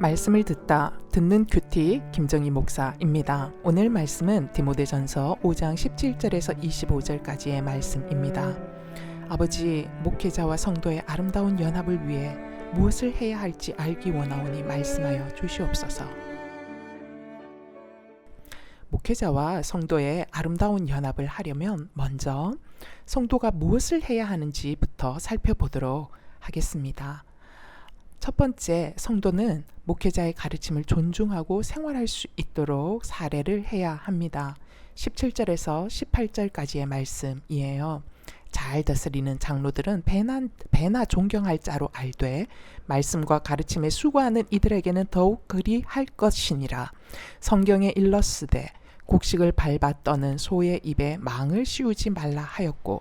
말씀을 듣는 큐티 김정희 목사입니다. 오늘 말씀은 디모데전서 5장 17절에서 25절까지의 말씀입니다. 아버지, 목회자와 성도의 아름다운 연합을 위해 무엇을 해야 할지 알기 원하오니 말씀하여 주시옵소서. 목회자와 성도의 아름다운 연합을 하려면 먼저 성도가 무엇을 해야 하는지부터 살펴보도록 하겠습니다. 첫 번째, 성도는 목회자의 가르침을 존중하고 생활할 수 있도록 사례를 해야 합니다. 17절에서 18절까지의 말씀이에요. 잘 다스리는 장로들은 배나 존경할 자로 알되 말씀과 가르침에 수고하는 이들에게는 더욱 그리할 것이니라. 성경에 일렀으되 곡식을 밟아 떠는 소의 입에 망을 씌우지 말라 하였고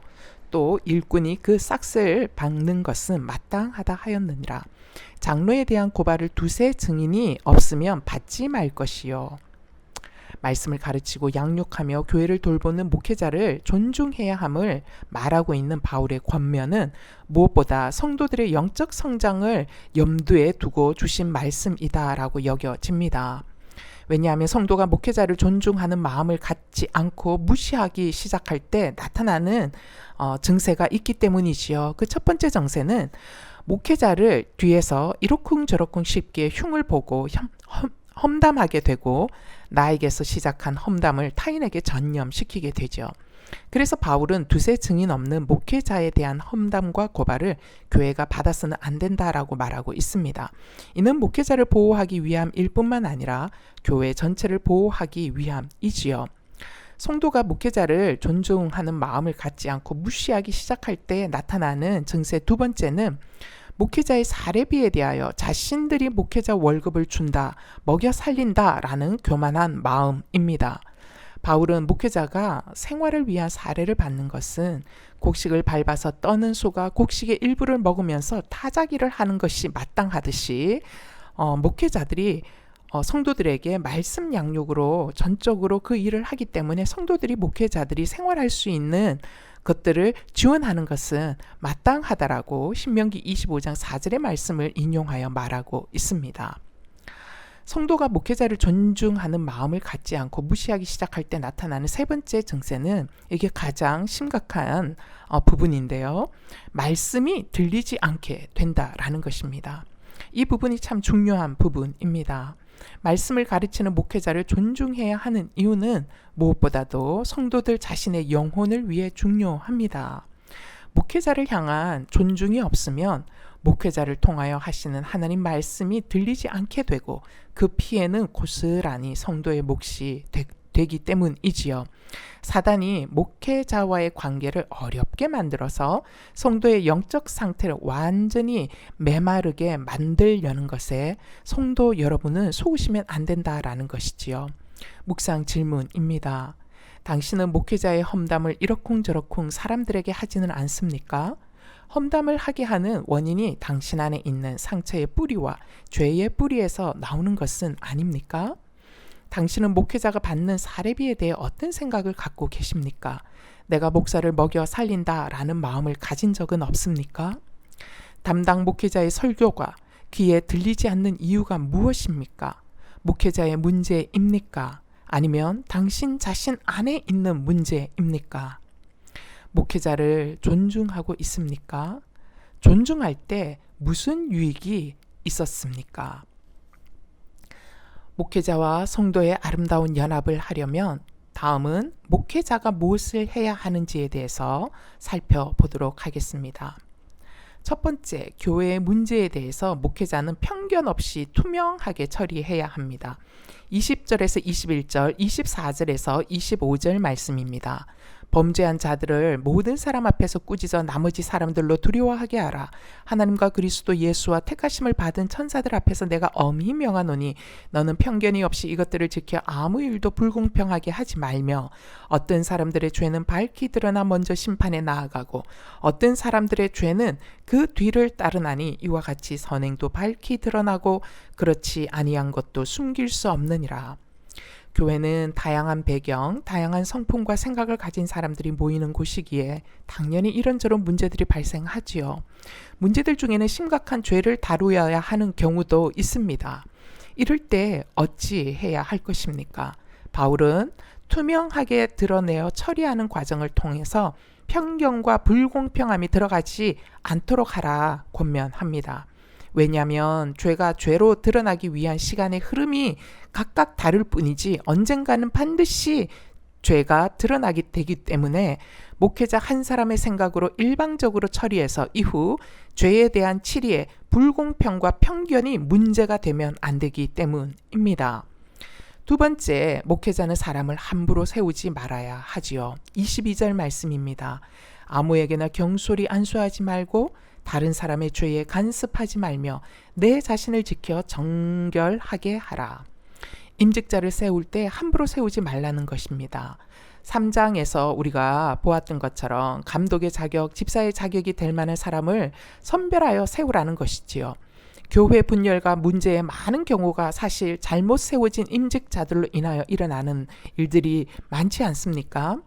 또 일꾼이 그 싹을 박는 것은 마땅하다 하였느니라. 장로에 대한 고발을 두세 증인이 없으면 받지 말 것이요. 말씀을 가르치고 양육하며 교회를 돌보는 목회자를 존중해야 함을 말하고 있는 바울의 권면은 무엇보다 성도들의 영적 성장을 염두에 두고 주신 말씀이다라고 여겨집니다. 왜냐하면 성도가 목회자를 존중하는 마음을 갖지 않고 무시하기 시작할 때 나타나는 증세가 있기 때문이지요. 그 첫 번째 증세는 목회자를 뒤에서 이러쿵저러쿵 쉽게 흉을 보고 험담하게 되고 나에게서 시작한 험담을 타인에게 전염시키게 되죠. 그래서 바울은 두세 증인 없는 목회자에 대한 험담과 고발을 교회가 받아서는 안 된다라고 말하고 있습니다. 이는 목회자를 보호하기 위함일 뿐만 아니라 교회 전체를 보호하기 위함이지요. 성도가 목회자를 존중하는 마음을 갖지 않고 무시하기 시작할 때 나타나는 증세 두 번째는 목회자의 사례비에 대하여 자신들이 목회자 월급을 준다, 먹여 살린다라는 교만한 마음입니다. 바울은 목회자가 생활을 위한 사례를 받는 것은 곡식을 밟아서 떠는 소가 곡식의 일부를 먹으면서 타자기를 하는 것이 마땅하듯이 목회자들이 성도들에게 말씀 양육으로 전적으로 그 일을 하기 때문에 성도들이 목회자들이 생활할 수 있는 것들을 지원하는 것은 마땅하다라고 신명기 25장 4절의 말씀을 인용하여 말하고 있습니다. 성도가 목회자를 존중하는 마음을 갖지 않고 무시하기 시작할 때 나타나는 세 번째 증세는 이게 가장 심각한 부분인데요. 말씀이 들리지 않게 된다라는 것입니다. 이 부분이 참 중요한 부분입니다. 말씀을 가르치는 목회자를 존중해야 하는 이유는 무엇보다도 성도들 자신의 영혼을 위해 중요합니다. 목회자를 향한 존중이 없으면 목회자를 통하여 하시는 하나님 말씀이 들리지 않게 되고 그 피해는 고스란히 성도의 몫이 되기 때문이지요. 사단이 목회자와의 관계를 어렵게 만들어서 성도의 영적 상태를 완전히 메마르게 만들려는 것에 성도 여러분은 속으시면 안 된다라는 것이지요. 묵상 질문입니다. 당신은 목회자의 험담을 이러쿵저러쿵 사람들에게 하지는 않습니까? 험담을 하게 하는 원인이 당신 안에 있는 상처의 뿌리와 죄의 뿌리에서 나오는 것은 아닙니까? 당신은 목회자가 받는 사례비에 대해 어떤 생각을 갖고 계십니까? 내가 목사를 먹여 살린다라는 마음을 가진 적은 없습니까? 담당 목회자의 설교가 귀에 들리지 않는 이유가 무엇입니까? 목회자의 문제입니까? 아니면 당신 자신 안에 있는 문제입니까? 목회자를 존중하고 있습니까? 존중할 때 무슨 유익이 있었습니까? 목회자와 성도의 아름다운 연합을 하려면 다음은 목회자가 무엇을 해야 하는지에 대해서 살펴보도록 하겠습니다. 첫 번째, 교회의 문제에 대해서 목회자는 편견 없이 투명하게 처리해야 합니다. 20절에서 21절, 24절에서 25절 말씀입니다. 범죄한 자들을 모든 사람 앞에서 꾸짖어 나머지 사람들로 두려워하게 하라. 하나님과 그리스도 예수와 택하심을 받은 천사들 앞에서 내가 엄히 명하노니 너는 편견이 없이 이것들을 지켜 아무 일도 불공평하게 하지 말며 어떤 사람들의 죄는 밝히 드러나 먼저 심판에 나아가고 어떤 사람들의 죄는 그 뒤를 따르나니 이와 같이 선행도 밝히 드러나고 그렇지 아니한 것도 숨길 수 없느니라. 교회는 다양한 배경, 다양한 성품과 생각을 가진 사람들이 모이는 곳이기에 당연히 이런저런 문제들이 발생하지요. 문제들 중에는 심각한 죄를 다루어야 하는 경우도 있습니다. 이럴 때 어찌 해야 할 것입니까? 바울은 투명하게 드러내어 처리하는 과정을 통해서 편견과 불공평함이 들어가지 않도록 하라 권면합니다. 왜냐하면 죄가 죄로 드러나기 위한 시간의 흐름이 각각 다를 뿐이지 언젠가는 반드시 죄가 드러나게 되기 때문에 목회자 한 사람의 생각으로 일방적으로 처리해서 이후 죄에 대한 치리에 불공평과 편견이 문제가 되면 안 되기 때문입니다. 두 번째, 목회자는 사람을 함부로 세우지 말아야 하지요. 22절 말씀입니다. 아무에게나 경솔히 안수하지 말고 다른 사람의 죄에 간섭하지 말며 내 자신을 지켜 정결하게 하라. 임직자를 세울 때 함부로 세우지 말라는 것입니다. 3장에서 우리가 보았던 것처럼 감독의 자격, 집사의 자격이 될 만한 사람을 선별하여 세우라는 것이지요. 교회 분열과 문제의 많은 경우가 사실 잘못 세워진 임직자들로 인하여 일어나는 일들이 많지 않습니까?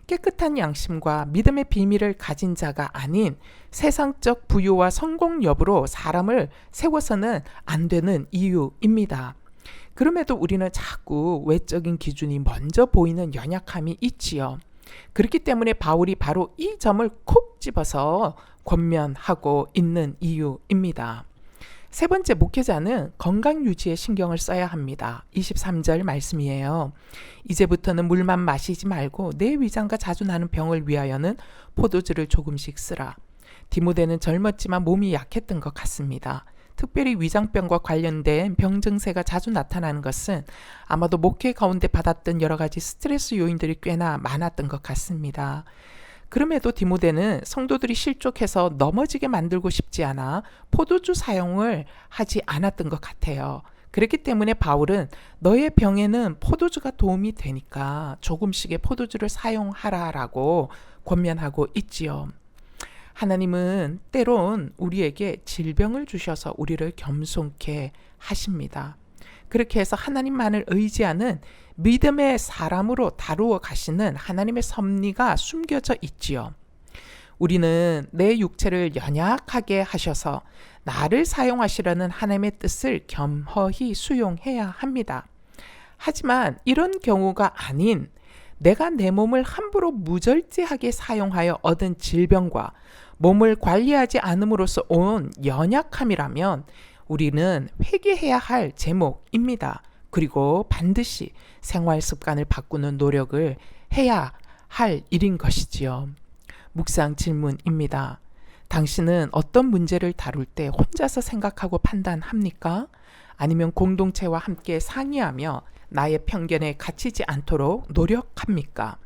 깨끗한 양심과 믿음의 비밀을 가진 자가 아닌 세상적 부유와 성공 여부로 사람을 세워서는 안 되는 이유입니다. 그럼에도 우리는 자꾸 외적인 기준이 먼저 보이는 연약함이 있지요. 그렇기 때문에 바울이 바로 이 점을 콕 집어서 권면하고 있는 이유입니다. 세 번째, 목회자는 건강 유지에 신경을 써야 합니다. 23절 말씀이에요. 이제부터는 물만 마시지 말고 내 위장과 자주 나는 병을 위하여는 포도주를 조금씩 쓰라. 디모데는 젊었지만 몸이 약했던 것 같습니다. 특별히 위장병과 관련된 병 증세가 자주 나타나는 것은 아마도 목회 가운데 받았던 여러 가지 스트레스 요인들이 꽤나 많았던 것 같습니다. 그럼에도 디모데는 성도들이 실족해서 넘어지게 만들고 싶지 않아 포도주 사용을 하지 않았던 것 같아요. 그렇기 때문에 바울은 너의 병에는 포도주가 도움이 되니까 조금씩의 포도주를 사용하라라고 권면하고 있지요. 하나님은 때론 우리에게 질병을 주셔서 우리를 겸손케 하십니다. 그렇게 해서 하나님만을 의지하는 믿음의 사람으로 다루어 가시는 하나님의 섭리가 숨겨져 있지요. 우리는 내 육체를 연약하게 하셔서 나를 사용하시려는 하나님의 뜻을 겸허히 수용해야 합니다. 하지만 이런 경우가 아닌 내가 내 몸을 함부로 무절제하게 사용하여 얻은 질병과 몸을 관리하지 않음으로써 온 연약함이라면 우리는 회개해야 할 제목입니다. 그리고 반드시 생활 습관을 바꾸는 노력을 해야 할 일인 것이지요. 묵상 질문입니다. 당신은 어떤 문제를 다룰 때 혼자서 생각하고 판단합니까? 아니면 공동체와 함께 상의하며 나의 편견에 갇히지 않도록 노력합니까?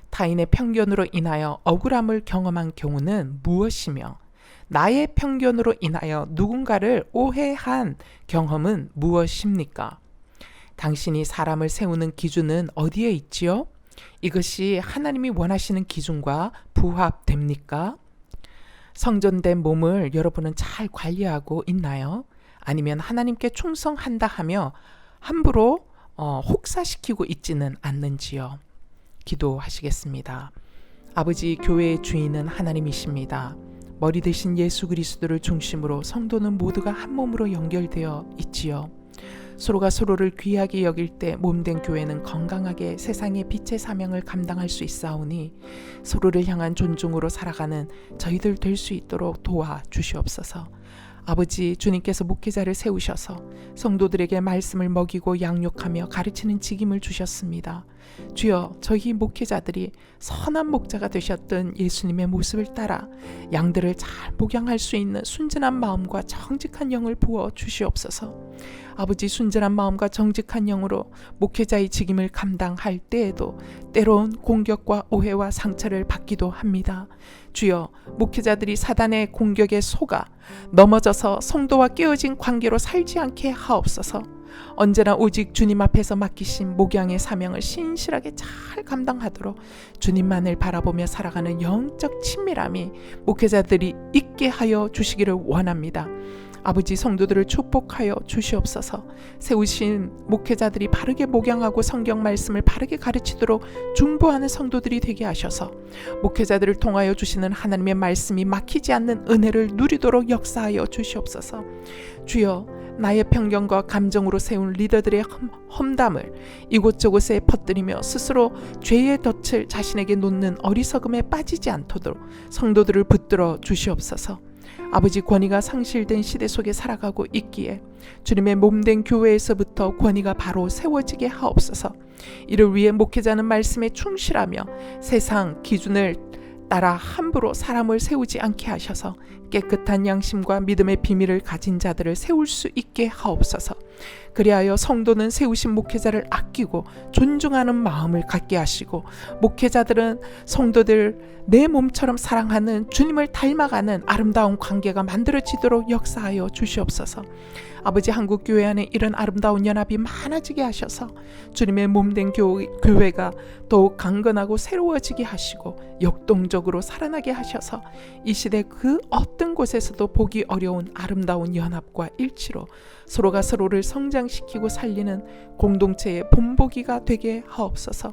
타인의 편견으로 인하여 억울함을 경험한 경우는 무엇이며 나의 편견으로 인하여 누군가를 오해한 경험은 무엇입니까? 당신이 사람을 세우는 기준은 어디에 있지요? 이것이 하나님이 원하시는 기준과 부합됩니까? 성전된 몸을 여러분은 잘 관리하고 있나요? 아니면 하나님께 충성한다 하며 함부로 혹사시키고 있지는 않는지요? 기도하시겠습니다. 아버지, 교회의 주인은 하나님이십니다. 머리 대신 예수 그리스도를 중심으로 성도는 모두가 한 몸으로 연결되어 있지요. 서로가 서로를 귀하게 여길 때 몸된 교회는 건강하게 세상의 빛의 사명을 감당할 수 있사오니 서로를 향한 존중으로 살아가는 저희들 될 수 있도록 도와주시옵소서. 아버지, 주님께서 목회자를 세우셔서 성도들에게 말씀을 먹이고 양육하며 가르치는 직임을 주셨습니다. 주여, 저희 목회자들이 선한 목자가 되셨던 예수님의 모습을 따라 양들을 잘 목양할 수 있는 순전한 마음과 정직한 영을 부어 주시옵소서. 아버지, 순전한 마음과 정직한 영으로 목회자의 직임을 감당할 때에도 때론 공격과 오해와 상처를 받기도 합니다. 주여, 목회자들이 사단의 공격에 속아 넘어져서 성도와 깨어진 관계로 살지 않게 하옵소서. 언제나 오직 주님 앞에서 맡기신 목양의 사명을 신실하게 잘 감당하도록 주님만을 바라보며 살아가는 영적 친밀함이 목회자들이 있게 하여 주시기를 원합니다. 아버지, 성도들을 축복하여 주시옵소서. 세우신 목회자들이 바르게 목양하고 성경 말씀을 바르게 가르치도록 중보하는 성도들이 되게 하셔서 목회자들을 통하여 주시는 하나님의 말씀이 막히지 않는 은혜를 누리도록 역사하여 주시옵소서. 주여, 나의 편견과 감정으로 세운 리더들의 험담을 이곳저곳에 퍼뜨리며 스스로 죄의 덫을 자신에게 놓는 어리석음에 빠지지 않도록 성도들을 붙들어 주시옵소서. 아버지, 권위가 상실된 시대 속에 살아가고 있기에 주님의 몸된 교회에서부터 권위가 바로 세워지게 하옵소서. 이를 위해 목회자는 말씀에 충실하며 세상 기준을 따라 함부로 사람을 세우지 않게 하셔서 깨끗한 양심과 믿음의 비밀을 가진 자들을 세울 수 있게 하옵소서. 그리하여 성도는 세우신 목회자를 아끼고 존중하는 마음을 갖게 하시고, 목회자들은 성도들 내 몸처럼 사랑하는 주님을 닮아가는 아름다운 관계가 만들어지도록 역사하여 주시옵소서. 아버지, 한국 교회 안에 이런 아름다운 연합이 많아지게 하셔서 주님의 몸된 교회가 더욱 강건하고 새로워지게 하시고 역동적으로 살아나게 하셔서 이 시대 그 어떤 곳에서도 보기 어려운 아름다운 연합과 일치로 서로가 서로를 성장시키고 살리는 공동체의 본보기가 되게 하옵소서.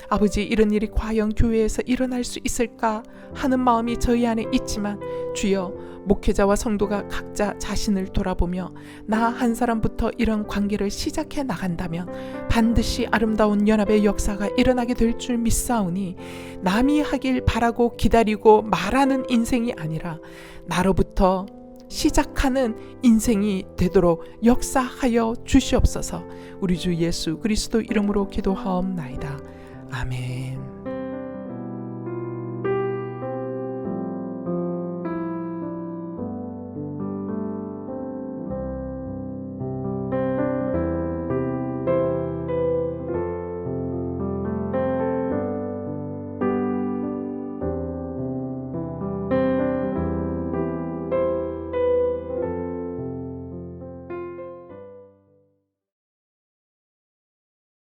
아버지, 이런 일이 과연 교회에서 일어날 수 있을까 하는 마음이 저희 안에 있지만, 주여, 목회자와 성도가 각자 자신을 돌아보며 나 한 사람부터 이런 관계를 시작해 나간다면 반드시 아름다운 연합의 역사가 일어나게 될 줄 믿사오니, 남이 하길 바라고 기다리고 말하는 인생이 아니라 나로부터 시작하는 인생이 되도록 역사하여 주시옵소서. 우리 주 예수 그리스도 이름으로 기도하옵나이다. 아멘.